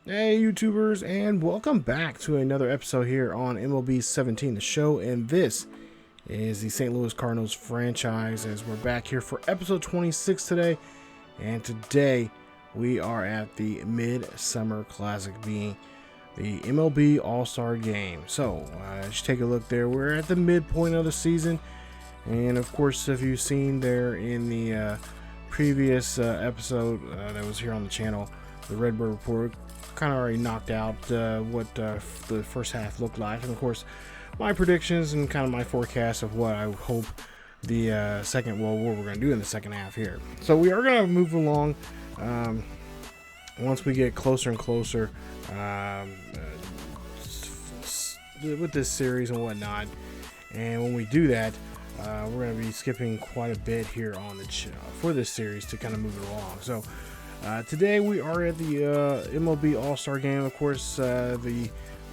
Hey YouTubers, and welcome back to another episode here on MLB 17 the show, and this is the St. Louis Cardinals franchise as we're back here for episode 26 today. And today we are at the Midsummer Classic, being the MLB All-Star Game. So just take a look there. We're at the midpoint of the season, and of course, if you've seen there in the previous episode that was here on the channel, the Redbird Report kind of already knocked out what the first half looked like, and of course my predictions and kind of my forecast of what I hope the what we're going to do in the second half here. So we are going to move along once we get closer and closer with this series and whatnot, and when we do that, we're going to be skipping quite a bit here on the for this series to kind of move it along. So today we are at the MLB All-Star Game. Of course, the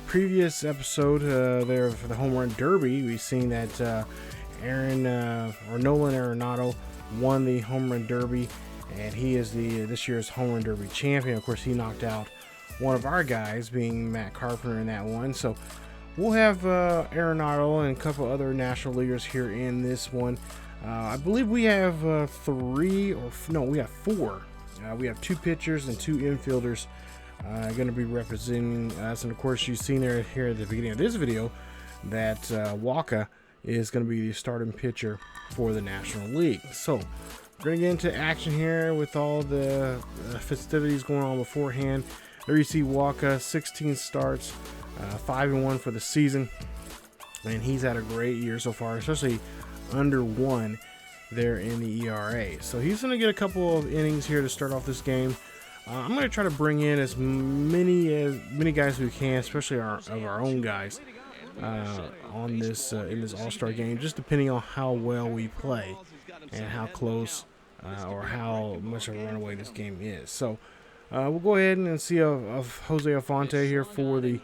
previous episode there for the Home Run Derby, we've seen that Nolan Arenado won the Home Run Derby, and he is this year's Home Run Derby champion. Of course, he knocked out one of our guys, being Matt Carpenter, in that one. So we'll have Arenado and a couple other National Leaguers here in this one. I believe we have we have four. We have two pitchers and two infielders going to be representing us. And of course, you've seen here at the beginning of this video that Wacha is going to be the starting pitcher for the National League. So we're going to get into action here with all the festivities going on beforehand. There you see Wacha, 16 starts, 5-1 for the season. And he's had a great year so far, especially under 1 there in the ERA. So he's going to get a couple of innings here to start off this game. I'm going to try to bring in as many guys as we can, especially of our own guys, on this in this All-Star Game, just depending on how well we play and how close or how much of a runaway this game is. So we'll go ahead and see of Jose Alfonte here for the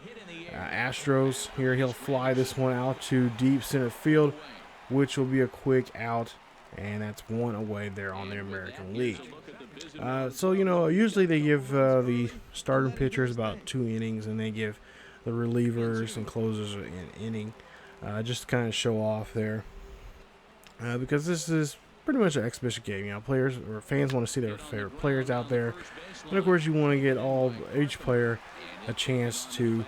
Astros. Here he'll fly this one out to deep center field, which will be a quick out. And that's one away there on the American League. So, usually they give the starting pitchers about 2 innings, and they give the relievers and closers an inning, just to kind of show off there. Because this is pretty much an exhibition game. Players or fans want to see their favorite players out there. And, of course, you want to get each player a chance to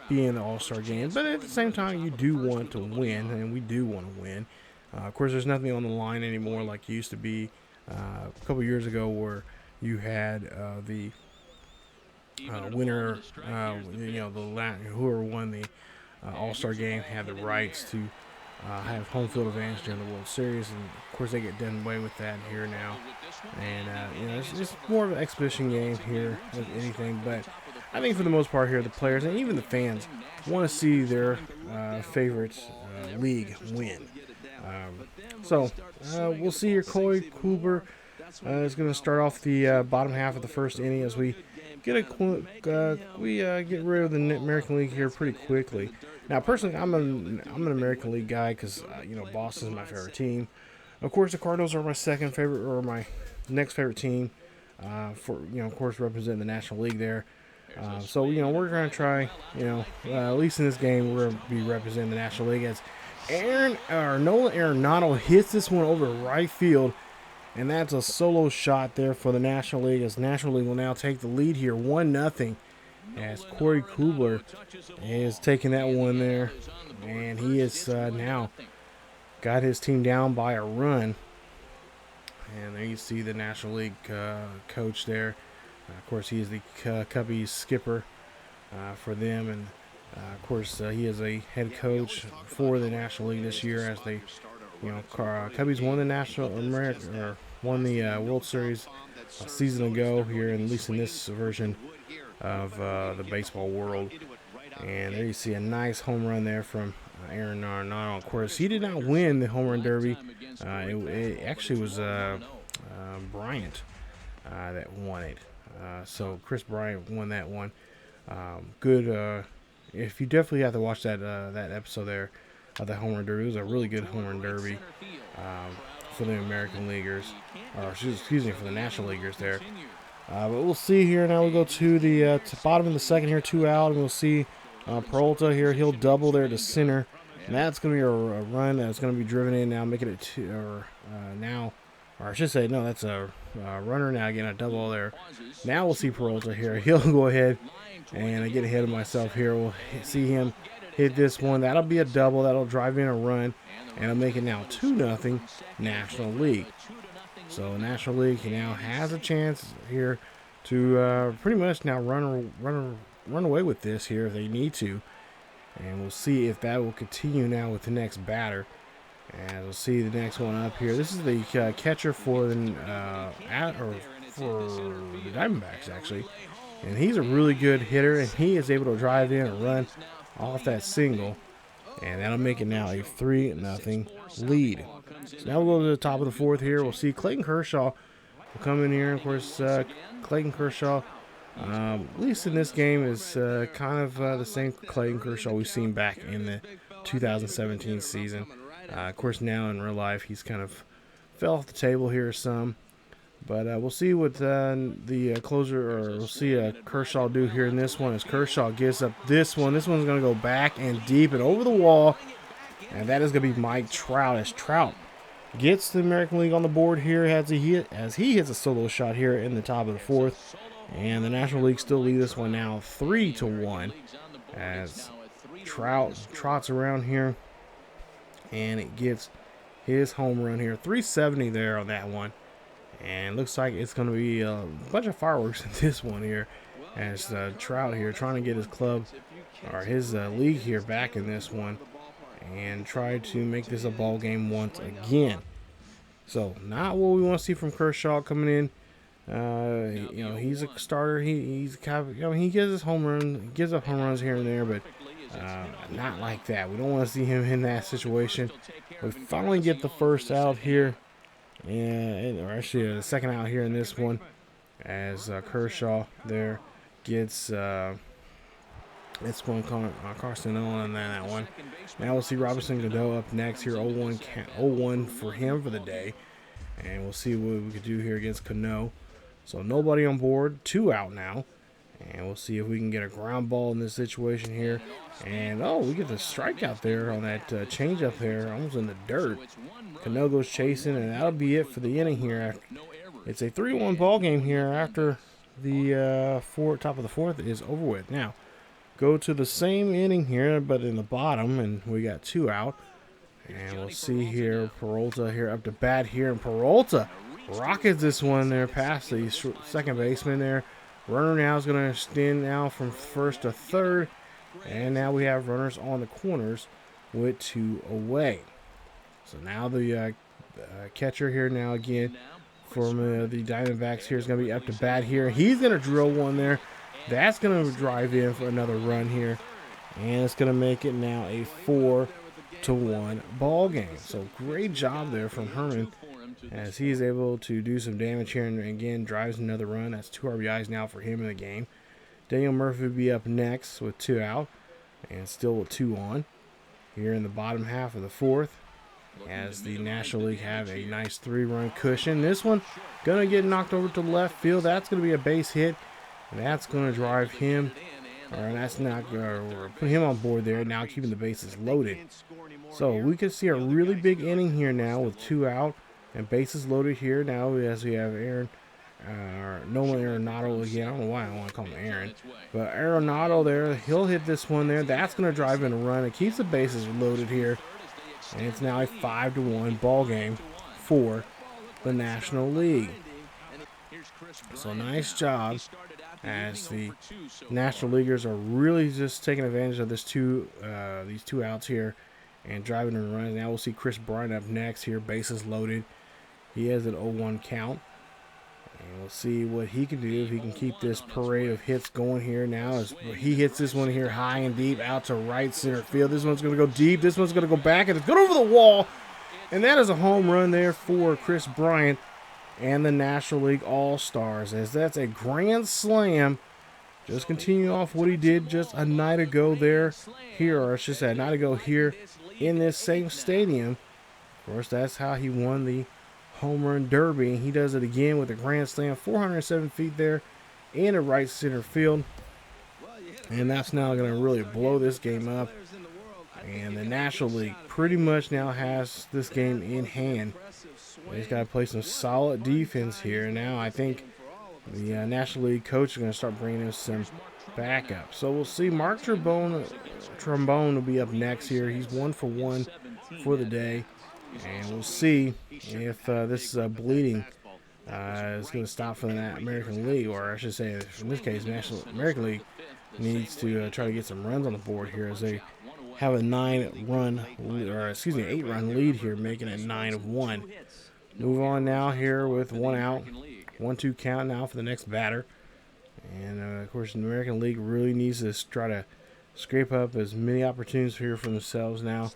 be in the All-Star Game. But at the same time, you do want to win, and we do want to win. Of course, there's nothing on the line anymore like it used to be a couple years ago, where you had the winner, whoever won the All-Star Game had the rights to have home field advantage during the World Series, and of course they get done away with that here now. And it's more of an exhibition game here than anything. But I think for the most part here, the players and even the fans want to see their favorite league win. So we'll see here. Kluber is going to start off the bottom half of the first inning as we get get rid of the American League here pretty quickly. Now, personally, I'm an American League guy because Boston's my favorite team. Of course, the Cardinals are my second favorite, or my next favorite team. For of course, representing the National League there. So we're going to try. At least in this game, we're going to be representing the National League as Nolan Arenado hits this one over right field, and that's a solo shot there for the National League, as National League will now take the lead here 1-0, as Corey Kluber is taking that one there, and he is now got his team down by a run. And there you see the National League coach there. Of course, he is the Cubbies skipper for them, and of course, he is a head coach for the National League this year, as they, Cubbies won the World Series a season ago here, at least in this version of the baseball world. And there you see a nice home run there from Aaron Arenado. Of course, he did not win the Home Run Derby. It actually was Bryant that won it. So Chris Bryant won that one. Good. If you definitely have to watch that episode there of the Home Run Derby. It was a really good Home Run Derby for the American Leaguers, or excuse me, for the National Leaguers there. But we'll see here. Now we go to the bottom of the second here, 2 out, and we'll see Peralta here. He'll double there to center, and that's going to be a run that's going to be driven in now, making it two, or I should say, no, that's a runner now, getting a double there. Now we'll see Peralta here. He'll go ahead, and I get ahead of myself here. We'll see him hit this one. That'll be a double. That'll drive in a run, and it'll make it now 2-0 National League. So National League now has a chance here to pretty much now run away with this here if they need to. And we'll see if that will continue now with the next batter. And we'll see the next one up here. This is the catcher for the Diamondbacks, actually. And he's a really good hitter, and he is able to drive in and run off that single. And that'll make it now a 3-0 lead. So now we'll go to the top of the fourth here. We'll see Clayton Kershaw will come in here. Of course, Clayton Kershaw, at least in this game, is kind of the same Clayton Kershaw we've seen back in the 2017 season. Of course, now in real life, he's kind of fell off the table here some. But we'll see what the closer, or we'll see Kershaw do here in this one as Kershaw gives up this one. This one's going to go back and deep and over the wall. And that is going to be Mike Trout, as Trout gets the American League on the board here as he hits a solo shot here in the top of the fourth. And the National League still lead this one now 3-1 as Trout trots around here. And it gets his home run here. 370 there on that one. And looks like it's going to be a bunch of fireworks in this one here. As Trout here trying to get his club, or his league here, back in this one. And try to make this a ball game once again. So not what we want to see from Kershaw coming in. You know, he's a starter. He's kind of, you know, he gives us home runs. He gives up home runs here and there, but not like that. We don't want to see him in that situation. We finally get the first out here, or actually the second out here in this one, as Kershaw there gets. It's going Carson on that one. Now we'll see Robinson Godot up next here. 0-1 for him for the day. And we'll see what we could do here against Cano. So nobody on board. 2 out now. And we'll see if we can get a ground ball in this situation here. And, we get the strikeout there on that change up there. Almost in the dirt. Cano goes chasing, and that'll be it for the inning here. It's a 3-1 ball game here after the top of the fourth is over with. Now, go to the same inning here, but in the bottom, and we got 2 out. And we'll see here, Peralta here up to bat here, and Peralta rockets this one there past the second baseman there. Runner now is going to extend now from first to third, and now we have runners on the corners with 2 away. So now the catcher here now again from the Diamondbacks here is going to be up to bat here. He's going to drill one there. That's going to drive in for another run here. And it's going to make it now a 4-1 ball game. So great job there from Herman as he's able to do some damage here. And again, drives another run. That's 2 RBIs now for him in the game. Daniel Murphy will be up next with 2 out. And still with 2 on. Here in the bottom half of the fourth. As the National League have a nice 3-run cushion. This one going to get knocked over to left field. That's going to be a base hit. And that's going to drive him, or that's not going to put him on board there, now keeping the bases loaded. So we can see a really big inning here now with 2 out and bases loaded here now as we have Nolan Arenado again. I don't know why I want to call him Aaron, but Arenado there, he'll hit this one there. That's going to drive in a run. It keeps the bases loaded here, and it's now a 5-1 ball game for the National League. So nice job, as the National Leaguers are really just taking advantage of these 2 outs here and driving and running. Now we'll see Chris Bryant up next here, bases loaded. He has an 0-1 count. And we'll see what he can do, if he can keep this parade of hits going here now. As he hits this one here high and deep out to right center field. This one's going to go deep. This one's going to go back, and it's good over the wall. And that is a home run there for Chris Bryant and the National League All-Stars, as that's a grand slam. Just continue off what he did just a night ago there here, or I should say a night ago here in this same stadium. Of course, that's how he won the home run derby. He does it again with a grand slam, 407 feet there in a right center field. And that's now going to really blow this game up. And the National League pretty much now has this game in hand. He's got to play some solid defense here. Now I think the National League coach is going to start bringing us some backup. So we'll see. Mark Trombone will be up next here. He's 1 for 1 for the day. And we'll see if this bleeding is going to stop for the American League. Or I should say, in this case, American League needs to try to get some runs on the board here as they have a 8-run lead here, making it 9-1. Move on now here with 1 out, 1-2 count now for the next batter. And of course, the American League really needs to try to scrape up as many opportunities here for themselves now.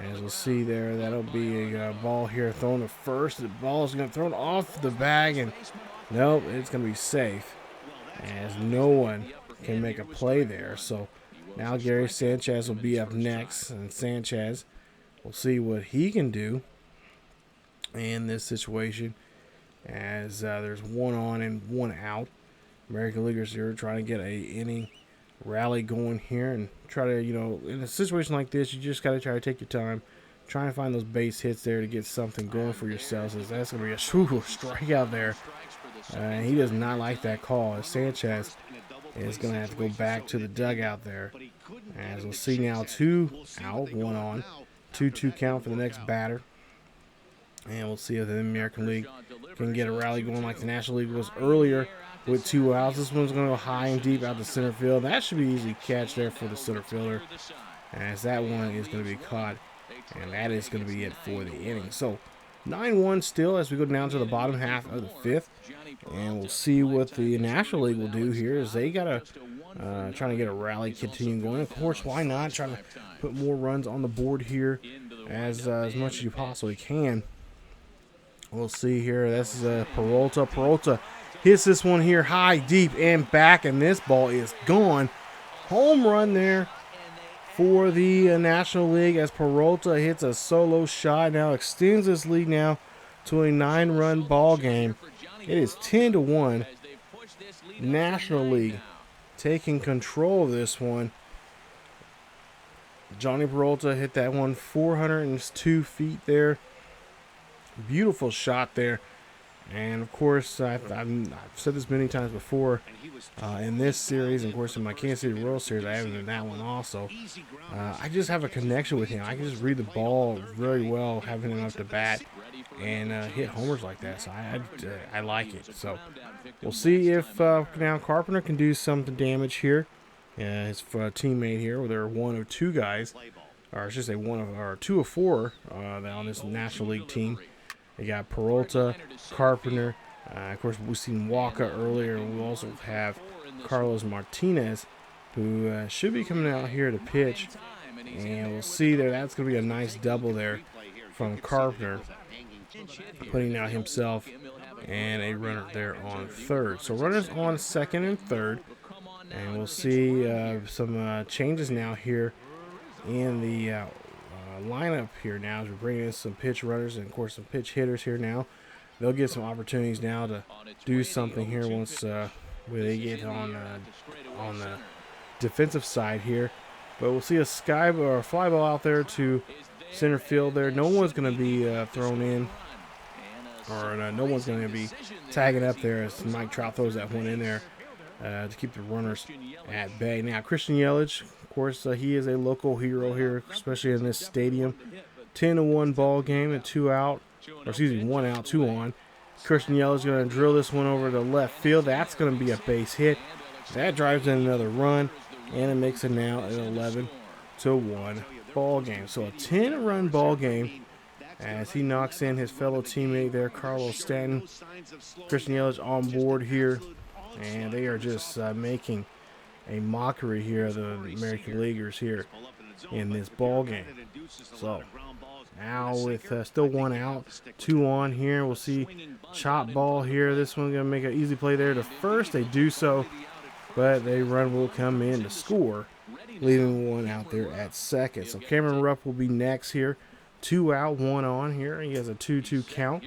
As we'll see there, that'll be a ball here thrown to first. The ball is going to throw it off the bag, and nope, it's going to be safe as no one can make a play there. So now Gary Sanchez will be up next, and Sanchez, we'll see what he can do in this situation as there's 1 on and 1 out. American Leaguers here trying to get a inning rally going here and try to, in a situation like this, you just got to try to take your time, try and find those base hits there to get something going for yourselves, as that's going to be a strikeout there. He does not like that call, as Sanchez is going to have to go back to the dugout there. As we'll see now, 2 out, 1 on, 2-2 count for the next batter. And we'll see if the American League can get a rally going like the National League was earlier with 2 outs. This one's going to go high and deep out to center field. That should be an easy catch there for the center fielder, as that one is going to be caught. And that is going to be it for the inning. So 9-1 still as we go down to the bottom half of the 5th. And we'll see what the National League will do here, as they got to trying to get a rally continuing going. Of course, why not? Trying to put more runs on the board here as much as you possibly can. We'll see here. This is Peralta. Peralta hits this one here high, deep, and back, and this ball is gone. Home run there for the National League as Peralta hits a solo shot. Now extends this lead now to a 9-run ball game. It is 10-1. National League taking control of this one. Johnny Peralta hit that one 402 feet there. Beautiful shot there. And of course, I've said this many times before in this series, and of course in my Kansas City Royals series, I haven't done that one also. I just have a connection with him. I can just read the ball very well, having him up to bat and hit homers like that. So I like it. So we'll see if now Carpenter can do some damage here. His teammate here, they're 1 of 2 guys, or I should say 2 of 4 on this National League team. They got Peralta, Carpenter. Of course, we've seen Wacha earlier. We also have Carlos Martinez, who should be coming out here to pitch. And we'll see there. That's going to be a nice double there from Carpenter, putting out himself and a runner there on third. So runners on second and third. And we'll see some changes now here in the lineup here now as we bring in some pitch runners and of course some pitch hitters here now. They'll get some opportunities now to do something here once where they get on the defensive side here. But we'll see a fly ball out there to center field there. No one's going to be thrown in, or no one's going to be tagging up there as Mike Trout throws that one in there to keep the runners at bay. Now Christian Yelich, of course, he is a local hero here, especially in this stadium. 10-1 ball game at 1 out, 2 on. Christian Yelich is going to drill this one over to left field. That's going to be a base hit. That drives in another run, and it makes it now an 11-1 ball game. So a 10-run ball game as he knocks in his fellow teammate there, Carlos Stanton. Christian Yelich on board here, and they are just making a mockery here of the American Leaguers here in this ball game. So now with still 1 out, 2 on here, we'll see chop ball here. This one's going to make an easy play there to first. They do so, but a run will come in to score, leaving 1 out there at second. So Cameron Rupp will be next here. 2 out, 1 on here. He has a 2-2 count.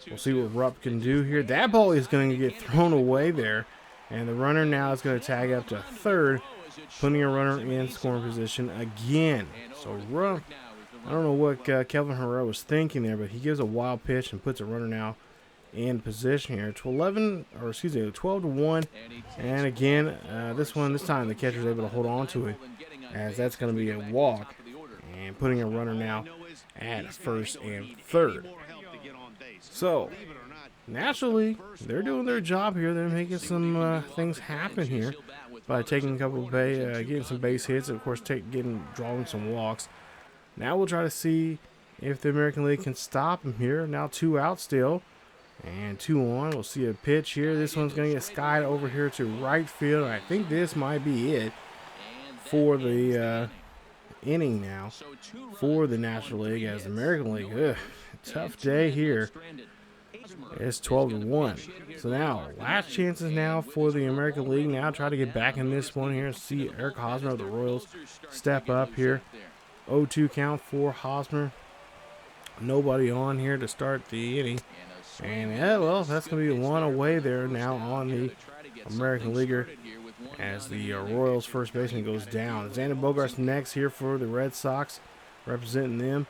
We'll see what Rupp can do here. That ball is going to get thrown away there. And the runner now is going to tag up to third, putting a runner in scoring position again. So Rupp, I don't know what Kelvin Herrera was thinking there, but he gives a wild pitch and puts a runner now in position here. 12-1. And again, this time the catcher is able to hold on to it, as that's going to be a walk, and putting a runner now at first and third. So National League, they're doing their job here. They're making some things happen here by taking a couple of getting some base hits, and of course drawing some walks. Now we'll try to see if the American League can stop him here. Now 2 out still, and 2 on. We'll see a pitch here. This one's going to get skied over here to right field. I think this might be it for the inning now for the National League, as the American League, tough day here. It's 12-1. So now, last chances now for the American League. Now try to get back in this one here and see Eric Hosmer of the Royals step up here. 0-2 count for Hosmer. Nobody on here to start the inning. And yeah, well, that's going to be 1 away there now on the American Leaguer, as the Royals first baseman goes down. Xander Bogaerts next here for the Red Sox, representing them.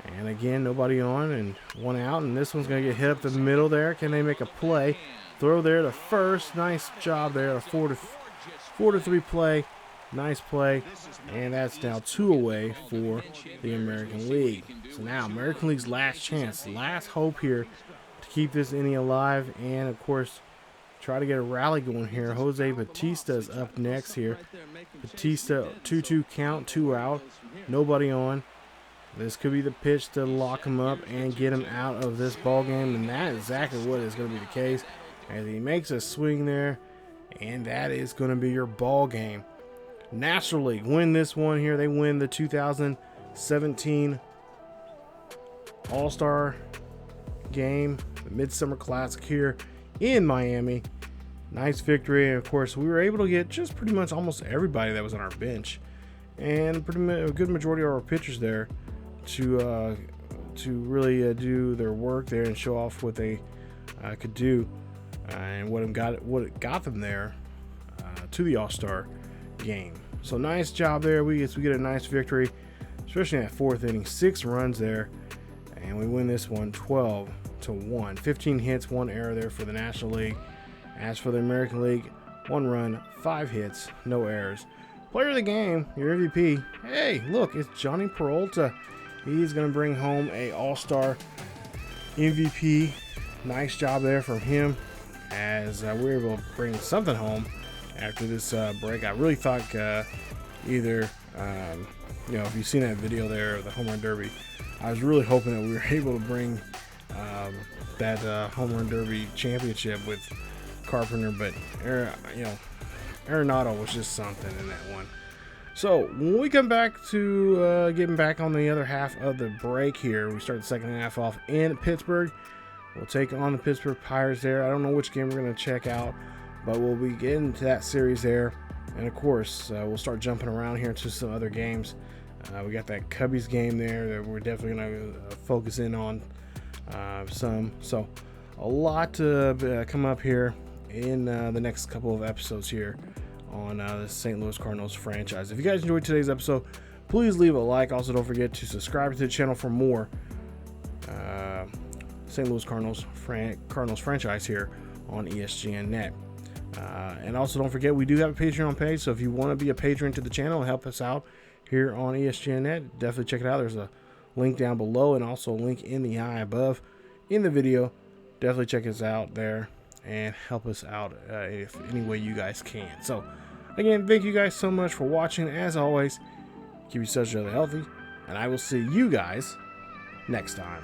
And again, nobody on, and 1 out, and this one's going to get hit up the middle there. Can they make a play? Throw there to first. Nice job there. A 4-3 play. Nice play. And that's now 2 away for the American League. So now, American League's last chance, last hope here to keep this inning alive, and of course, try to get a rally going here. Jose Batista's up next here. Batista, 2-2 count, 2 out. Nobody on. This could be the pitch to lock him up and get him out of this ball game, and that is exactly what is going to be the case, as he makes a swing there, and that is going to be your ball game. National League win this one here. They win the 2017 All-Star game, the Midsummer Classic here in Miami. Nice victory, and of course we were able to get just pretty much almost everybody that was on our bench, and pretty much a good majority of our pitchers there to really do their work there and show off what they could do, and what it got them there to the All-Star game. So nice job there. We get a nice victory, especially in that 4th inning. 6 runs there, and we win this one 12-1. 15 hits, 1 error there for the National League. As for the American League, 1 run, 5 hits, no errors. Player of the game, your MVP. Hey, look, it's Johnny Peralta. He's going to bring home a All-Star MVP. Nice job there from him, as we were able to bring something home after this break. I really thought either, if you've seen that video there of the Home Run Derby, I was really hoping that we were able to bring that Home Run Derby championship with Carpenter, but Arenado was just something in that one. So when we come back to getting back on the other half of the break here, we start the second half off in Pittsburgh. We'll take on the Pittsburgh Pirates there. I don't know which game we're going to check out, but we'll be getting to that series there. And of course, we'll start jumping around here to some other games. We got that Cubbies game there that we're definitely going to focus in on some. So a lot to come up here in the next couple of episodes here on the St. Louis Cardinals franchise. If you guys enjoyed today's episode, please leave a like. Also, don't forget to subscribe to the channel for more St. Louis Cardinals franchise here on ESGNet. And also, don't forget, we do have a Patreon page, so if you want to be a patron to the channel and help us out here on ESGNet, definitely check it out. There's a link down below and also a link in the eye above in the video. Definitely check us out there and help us out if any way you guys can. So again, thank you guys so much for watching. As always, keep yourselves healthy, and I will see you guys next time.